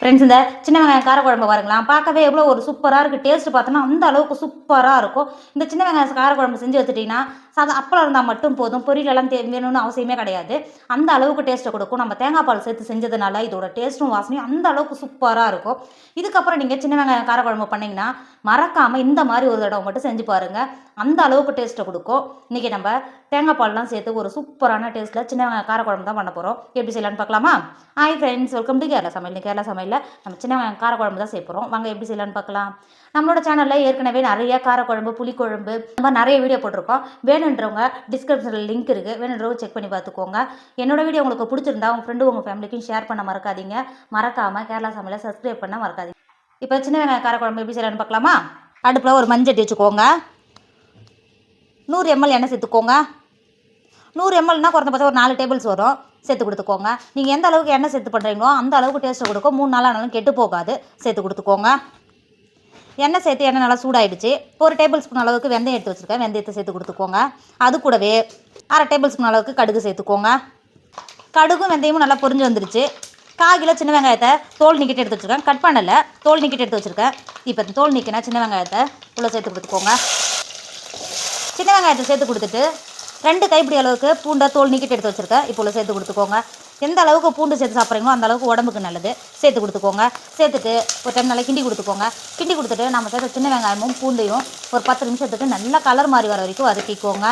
Friends இந்த சின்ன வெங்காயம் காரக்குழம்பு பாருங்களேன், பார்க்கவே எவ்வளோ ஒரு சூப்பராக இருக்குது. டேஸ்ட் பார்த்தோன்னா அந்த அளவுக்கு சூப்பராக இருக்கும். இந்த சின்ன வெங்காயம் காரக்குழம்பு செஞ்சு வச்சுட்டிங்கன்னா அப்பளம் இருந்தால் மட்டும் போதும். பொரியலெல்லாம் வேணும்னு அவசியமே கிடையாது. அந்த அளவுக்கு டேஸ்ட்டை கொடுக்கும். நம்ம தேங்காய் பால் சேர்த்து செஞ்சதுனால இதோட டேஸ்ட்டும் வாசனையும் அந்த அளவுக்கு சூப்பராக இருக்கும். இதுக்கப்புறம் நீங்கள் சின்ன வெங்காயம் காரக்குழம்பு பண்ணிங்கன்னா மறக்காமல் இந்த மாதிரி ஒரு தடவை மட்டும் செஞ்சு பாருங்கள். அந்த அளவுக்கு டேஸ்ட்டை கொடுக்கும். இன்றைக்கி நம்ம தேங்காய் பால்லாம் சேர்த்து ஒரு சூப்பரான டேஸ்ட்டில் சின்ன வெங்காயம் காரக்குழம்பு தான் பண்ண போகிறோம். எப்படி செய்யலான்னு பார்க்கலாமா? Hi friends, welcome to Kerala சமையல். கேரளா சமையல் நம்ம சின்ன வெங்காயம் காரக்குழம்பு தான் சேர்ப்போம். வாங்க எப்படி செய்யலான்னு பார்க்கலாம். நம்மளோட சேனலில் ஏற்கனவே நிறைய காரக்குழம்பு, புளிக்குழம்பு இந்த மாதிரி நிறைய வீடியோ போட்டிருக்கோம். வேணுன்றவங்க டிஸ்கிரிப்ஷனில் லிங்க் இருக்குது, வேணுன்றவங்க செக் பண்ணி பார்த்துக்கோங்க. என்னோட வீடியோ உங்களுக்கு பிடிச்சிருந்தா உங்கள் ஃப்ரெண்டு உங்கள் ஃபேமிலிக்கும் ஷேர் பண்ண மறக்காதீங்க. மறக்காமல் கேரளா சமையலை சப்ஸ்கிரைப் பண்ண மறக்காதீங்க. இப்போ சின்ன வெங்காயம் காரக்குழம்பு எப்படி செய்யலான்னு பார்க்கலாமா? அடுப்பில் ஒரு மஞ்சட்டி வச்சுக்கோங்க. 100 ml எண்ணெய் சேர்த்துக்கோங்க. 100 mlனா குறைந்தபட்சம் ஒரு 4 டேபிள்ஸ் வரும். சேர்த்து கொடுத்துக்கோங்க. நீங்கள் எந்த அளவுக்கு எண்ணெய் சேர்த்து பண்ணுறீங்களோ அந்த அளவுக்கு டேஸ்ட்டு கொடுக்கும். 3 நாள் ஆனாலும் கெட்டு போகாது. சேர்த்து கொடுத்துக்கோங்க. எண்ணெய் சேர்த்து எண்ணெய் நல்லா சூடாயிடுச்சு. ஒரு டேபிள் ஸ்பூன் அளவுக்கு வெந்தயம் எடுத்து வச்சுருக்கேன். வெந்தயத்தை சேர்த்து கொடுத்துக்கோங்க. அது கூடவே 1/2 டேபிள் ஸ்பூன் அளவுக்கு கடுகு சேர்த்துக்கோங்க. கடுகும் வெந்தயமும் நல்லா பொரிஞ்சு வந்துருச்சு. 1/4 கிலோ சின்ன வெங்காயத்தை தோல் நீக்கிட்டு எடுத்து வச்சுருக்கேன். கட் பண்ணலை, தோல் நீக்கிட்டு எடுத்து வச்சுருக்கேன். இப்போ தோல் நீக்கினா சின்ன வெங்காயத்தை உள்ள சேர்த்து கொடுத்துக்கோங்க. சின்ன வெங்காயத்தை சேர்த்து கொடுத்துட்டு 2 கைப்பிடி அளவுக்கு பூண்டை தோல் நீக்கிட்டு எடுத்து வச்சுருக்கேன். இப்போ உள்ள சேர்த்து கொடுத்துக்கோங்க. எந்த அளவுக்கு பூண்டு சேர்த்து சாப்பிட்றீங்களோ அந்த அளவுக்கு உடம்புக்கு நல்லது. சேர்த்து கொடுத்துக்கோங்க. சேர்த்துட்டு ஒரு டைம் நல்லா கிண்டி கொடுத்துக்கோங்க. கிண்டி கொடுத்துட்டு நம்ம சேர்த்த சின்ன வெங்காயமும் பூண்டையும் ஒரு 10 நிமிஷத்துக்கு நல்லா கலர் மாறி வர வரைக்கும் வதக்கிக்கோங்க.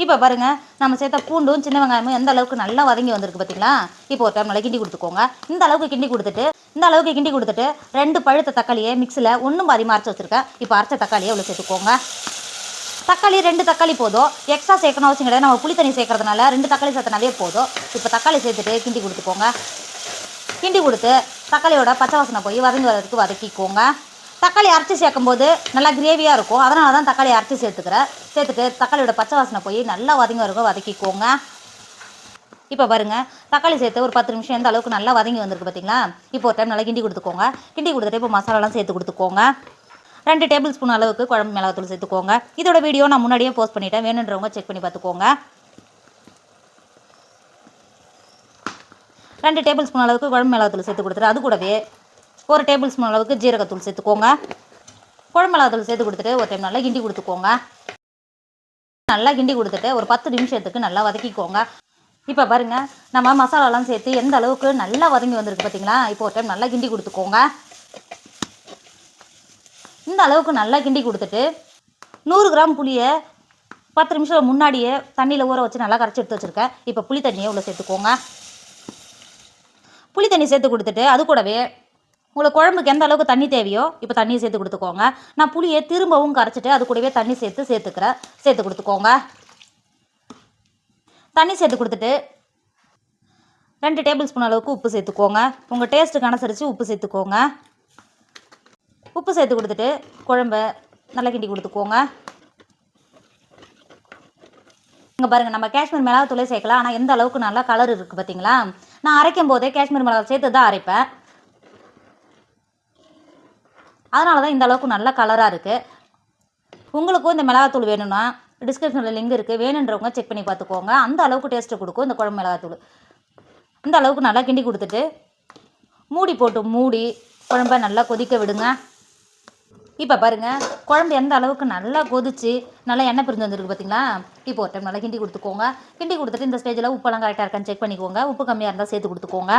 இப்போ பாருங்கள், நம்ம சேர்த்த பூண்டும் சின்ன வெங்காயமும் எந்த அளவுக்கு நல்லா வதங்கி வந்திருக்கு பார்த்தீங்களா? இப்போ ஒரு டைம் நல்லா கிண்டி கொடுத்துக்கோங்க. இந்த அளவுக்கு கிண்டி கொடுத்துட்டு 2 பழுத்த தக்காளியை மிக்ஸில் ஒன்றும் பாதி அரைச்சி வச்சுருக்கேன். இப்போ அரைச்ச தக்காளியை உள்ள சேர்த்துக்கோங்க. தக்காளி 2 தக்காளி போதும். எக்ஸ்ட்ரா சேர்க்கணும் அவசியம் கிடையாது. நம்ம புளி தண்ணி சேர்க்கறதுனால 2 தக்காளி சேர்த்தனாவே போதும். இப்போ தக்காளி சேர்த்துட்டு கிண்டி கொடுத்துக்கோங்க. கிண்டி கொடுத்து தக்காளியோட பச்சை வாசனை போய் வதங்கி வரதுக்கு வதக்கிக்கோங்க. தக்காளி அரைச்சி சேர்க்கும்போது நல்லா கிரேவியாக இருக்கும். அதனால தான் தக்காளி அரைச்சி சேர்த்துக்கிறேன். சேர்த்துட்டு தக்காளியோட பச்சை வாசனை போய் நல்லா வதங்கி வரைக்கும் வதக்கிக்கோங்க. இப்போ பாருங்கள், தக்காளி சேர்த்து ஒரு 10 நிமிஷம் எந்த அளவுக்கு நல்லா வதங்கி வந்திருக்கு பார்த்தீங்களா? இப்போ ஒரு டைம் நல்லா கிண்டி கொடுத்துக்கோங்க. கிண்டி கொடுத்துட்டு இப்போ மசாலாலாம் சேர்த்து கொடுத்துக்கோங்க. 2 டேபிள் ஸ்பூன் அளவுக்கு குழம்பு மிளகாத்தூள் சேர்த்துக்கோங்க. இதோட வீடியோ நான் முன்னாடியே போஸ்ட் பண்ணிட்டேன். வேணுன்றவங்க செக் பண்ணி பார்த்துக்கோங்க. 2 டேபிள் ஸ்பூன் அளவுக்கு குழம்பு மிளகாத்தூள் சேர்த்து கொடுத்துட்டு அது கூடவே 1 டேபிள் ஸ்பூன் அளவுக்கு ஜீரகத்தூள் சேர்த்துக்கோங்க. குழம்பு மிளகாத்தூள் சேர்த்து கொடுத்துட்டு ஒரு டைம் நல்லா கிண்டி கொடுத்துக்கோங்க. நல்லா கிண்டி கொடுத்துட்டு ஒரு 10 நிமிஷத்துக்கு நல்லா வதக்கிக்கோங்க. இப்போ பாருங்கள், நம்ம மசாலாலாம் சேர்த்து எந்த அளவுக்கு நல்லா வதங்கி வந்திருக்கு பார்த்தீங்களா? இப்போ ஒரு டைம் நல்லா கிண்டி கொடுத்துக்கோங்க. இந்த அளவுக்கு நல்லா கிண்டி கொடுத்துட்டு 100 கிராம் புளியை 10 நிமிஷம் முன்னாடியே தண்ணியில் ஊற வச்சு நல்லா கரைச்சி எடுத்து வச்சுருக்கேன். இப்போ புளி தண்ணியை உள்ள சேர்த்துக்கோங்க. புளி தண்ணி சேர்த்து கொடுத்துட்டு அது கூடவே உங்களுக்கு குழம்புக்கு எந்த அளவுக்கு தண்ணி தேவையோ இப்போ தண்ணியை சேர்த்து கொடுத்துக்கோங்க. நான் புளியை திரும்பவும் கரைச்சிட்டு அது கூடவே தண்ணி சேர்த்துக்கிறேன். சேர்த்து கொடுத்துக்கோங்க. தண்ணி சேர்த்து கொடுத்துட்டு 2 டேபிள் ஸ்பூன் அளவுக்கு உப்பு சேர்த்துக்கோங்க. உங்கள் டேஸ்ட்டுக்கு அனுசரித்து உப்பு சேர்த்துக்கோங்க. உப்பு சேர்த்து கொடுத்துட்டு குழம்ப நல்லா கிண்டி கொடுத்துக்கோங்க. இங்கே பாருங்கள், நம்ம காஷ்மீர் மிளகாத்தூளே சேர்க்கலாம். ஆனால் எந்த அளவுக்கு நல்லா கலர் இருக்குது பார்த்தீங்களா? நான் அரைக்கும் போதே காஷ்மீர் மிளகாய் சேர்த்து தான் அரைப்பேன். அதனால தான் இந்த அளவுக்கு நல்ல கலராக இருக்குது. உங்களுக்கும் இந்த மிளகாத்தூள் வேணும்னா டிஸ்கிரிப்ஷனில் லிங்க் இருக்குது. வேணுன்றவங்க செக் பண்ணி பார்த்துக்கோங்க. அந்த அளவுக்கு டேஸ்ட்டு கொடுக்கும் இந்த குழம்பு மிளகாத்தூள். இந்த அளவுக்கு நல்லா கிண்டி கொடுத்துட்டு மூடி போட்டு மூடி குழம்ப நல்லா கொதிக்க விடுங்க. இப்போ பாருங்கள், குழம்பு எந்த அளவுக்கு நல்லா கொதிச்சு நல்லா எண்ணெய் பிரிஞ்சு வந்துருக்கு பார்த்தீங்களா? இப்போ ஒரு டைம் நல்லா கிண்டி கொடுத்துக்கோங்க. கிண்டி கொடுத்துட்டு இந்த ஸ்டேஜில் உப்பெல்லாம் கரெக்டாக இருக்கான்னு செக் பண்ணிக்கோங்க. உப்பு கம்மியாக இருந்தால் சேர்த்து கொடுத்துக்கோங்க.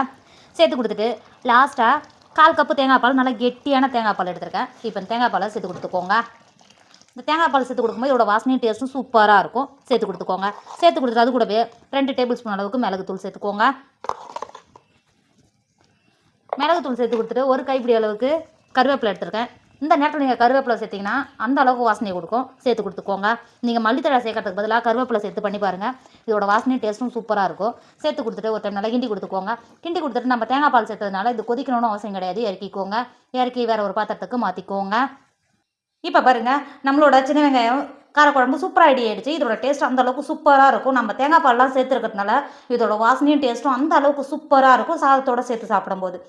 சேர்த்து கொடுத்துட்டு லாஸ்ட்டாக 1/4 கப்பு தேங்காய் பால், நல்லா கெட்டியான தேங்காய் பால் எடுத்துருக்கேன். இப்போ தேங்காய் பாலை சேர்த்து கொடுத்துக்கோங்க. இந்த தேங்காய் பால் சேர்த்து கொடுக்கும்போது இதோட வாசனையும் டேஸ்ட்டும் சூப்பராக இருக்கும். சேர்த்து கொடுத்துக்கோங்க. சேர்த்து கொடுத்துட்டு அது கூடவே 2 டேபிள் ஸ்பூன் அளவுக்கு மிளகுத்தூள் சேர்த்துக்கோங்க. மிளகுத்தூள் சேர்த்து கொடுத்துட்டு ஒரு கைப்பிடி அளவுக்கு கருவேப்பிலை எடுத்துருக்கேன். இந்த நேரத்தில் நீங்கள் கருவேப்பிலை சேர்த்திங்கன்னா அந்த அளவுக்கு வாசனை கொடுக்கும். சேர்த்து கொடுத்துக்கோங்க. நீங்கள் மல்லித்தழை சேர்க்கறதுக்கு பதிலாக கருவேப்பிலை சேர்த்து பண்ணி பாருங்கள். இதோட வாசனையும் டேஸ்ட்டும் சூப்பராக இருக்கும். சேர்த்து கொடுத்துட்டு ஒரு டைம் நல்லா கிண்டி கொடுத்துக்கோங்க. கிண்டி கொடுத்துட்டு நம்ம தேங்காய் பால் சேர்த்ததுனால இது கொதிக்கணும்னு அவசியம் கிடையாது. இறக்கிக்கோங்க. இறக்கி வேறு ஒரு பாத்திரத்துக்கு மாற்றிக்கோங்க. இப்போ பாருங்கள், நம்மளோட சின்ன வெங்காயம் காரக்குழம்பு சூப்பராக ரெடி ஆகிடுச்சு. இதோட டேஸ்ட் அந்த அளவுக்கு சூப்பராக இருக்கும். நம்ம தேங்காய் பால்லாம் சேர்த்துருக்கிறதுனால இதோட வாசனையும் டேஸ்ட்டும் அந்த அளவுக்கு சூப்பராக இருக்கும் சாதத்தோடு சேர்த்து சாப்பிடும்போது.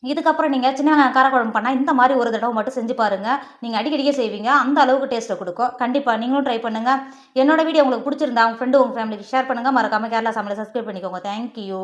இதுக்கப்புறம் நீங்கள் சின்ன வெங்காயம் காரக்குழம்பு பண்ணால் இந்த மாதிரி ஒரு தடவை மட்டும் செஞ்சு பாருங்கள். நீங்கள் அடிக்கடிக்கே செய்வீங்க. அந்த அளவுக்கு டேஸ்ட்டை கொடுக்கும். கண்டிப்பாக நீங்களும் ட்ரை பண்ணுங்கள். என்னோட வீடியோ உங்களுக்கு பிடிச்சிருந்தா உங்கள் ஃப்ரெண்டு உங்கள் ஃபேமிலிக்கு ஷேர் பண்ணுங்கள். மறக்காமல் கேரளா சமையலை சப்ஸ்கிரைப் பண்ணிக்கோங்க. தேங்க்யூ.